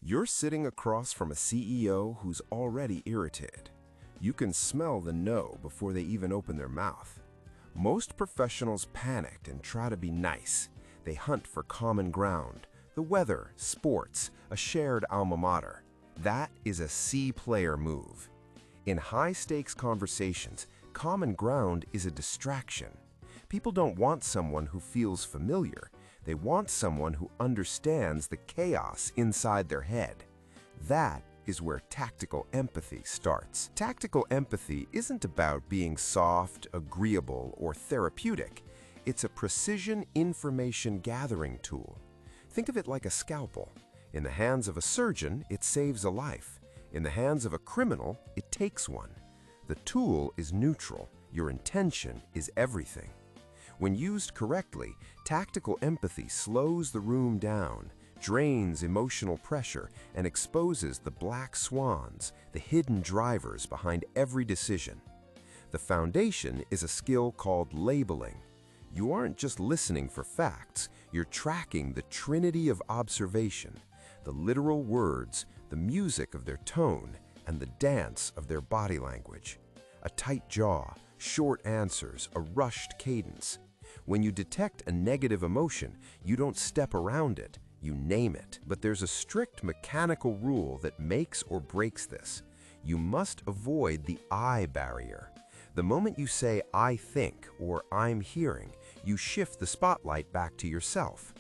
You're sitting across from a CEO who's already irritated. You can smell the no before they even open their mouth. Most professionals panic and try to be nice. They hunt for common ground, the weather, sports, a shared alma mater. That is a C-player move. In high-stakes conversations, common ground is a distraction. People don't want someone who feels familiar. They want someone who understands the chaos inside their head. That is where tactical empathy starts. Tactical empathy isn't about being soft, agreeable, or therapeutic. It's a precision information gathering tool. Think of it like a scalpel. In the hands of a surgeon, it saves a life. In the hands of a criminal, it takes one. The tool is neutral. Your intention is everything. When used correctly, tactical empathy slows the room down, drains emotional pressure, and exposes the black swans, the hidden drivers behind every decision. The foundation is a skill called labeling. You aren't just listening for facts, you're tracking the Trinity of Observation, the literal words, the music of their tone, and the dance of their body language. A tight jaw, short answers, a rushed cadence. When you detect a negative emotion, you don't step around it, you name it. But there's a strict mechanical rule that makes or breaks this. You must avoid the I barrier. The moment you say, I think, or I'm hearing, you shift the spotlight back to yourself.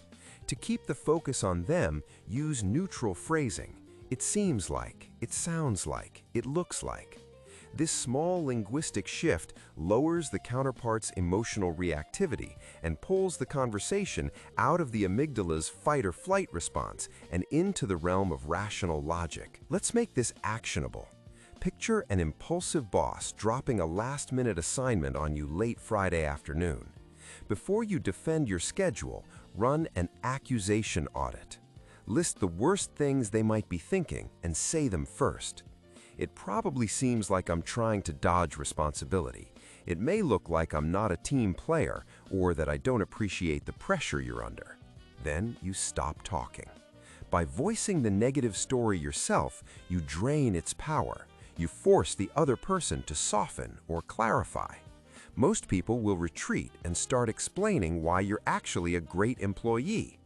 To keep the focus on them, use neutral phrasing. It seems like, it sounds like, it looks like. This small linguistic shift lowers the counterpart's emotional reactivity and pulls the conversation out of the amygdala's fight-or-flight response and into the realm of rational logic. Let's make this actionable. Picture an impulsive boss dropping a last-minute assignment on you late Friday afternoon. Before you defend your schedule, run an accusation audit. List the worst things they might be thinking and say them first. It probably seems like I'm trying to dodge responsibility. It may look like I'm not a team player or that I don't appreciate the pressure you're under. Then you stop talking. By voicing the negative story yourself, you drain its power. You force the other person to soften or clarify. Most people will retreat and start explaining why you're actually a great employee.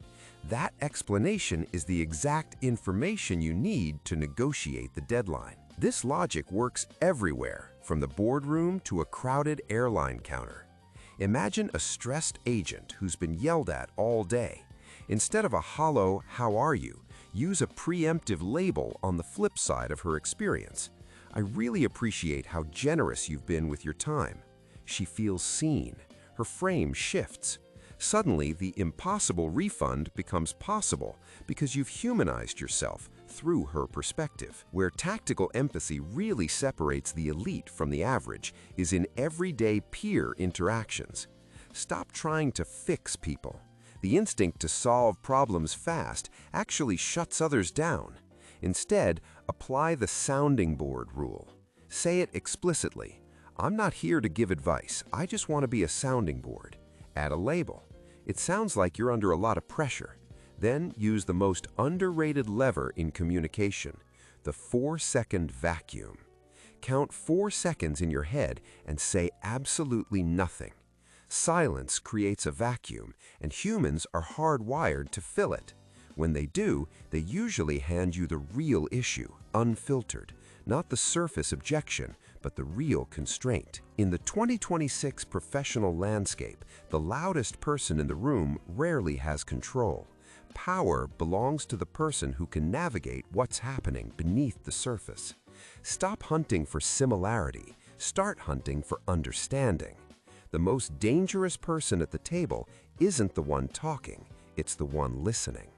That explanation is the exact information you need to negotiate the deadline. This logic works everywhere, from the boardroom to a crowded airline counter. Imagine a stressed agent who's been yelled at all day. Instead of a hollow, "How are you?" use a preemptive label on the flip side of her experience. "I really appreciate how generous you've been with your time." She feels seen. Her frame shifts. Suddenly, the impossible refund becomes possible because you've humanized yourself through her perspective. Where tactical empathy really separates the elite from the average is in everyday peer interactions. Stop trying to fix people. The instinct to solve problems fast actually shuts others down. Instead, apply the sounding board rule. Say it explicitly. "I'm not here to give advice. I just want to be a sounding board." Add a label. "It sounds like you're under a lot of pressure." Then use the most underrated lever in communication, the 4-second vacuum. Count 4 seconds in your head and say absolutely nothing. Silence creates a vacuum, and humans are hardwired to fill it. When they do, they usually hand you the real issue, unfiltered, not the surface objection, but the real constraint. In the 2026 professional landscape, the loudest person in the room rarely has control. Power belongs to the person who can navigate what's happening beneath the surface. Stop hunting for similarity. Start hunting for understanding. The most dangerous person at the table isn't the one talking, it's the one listening.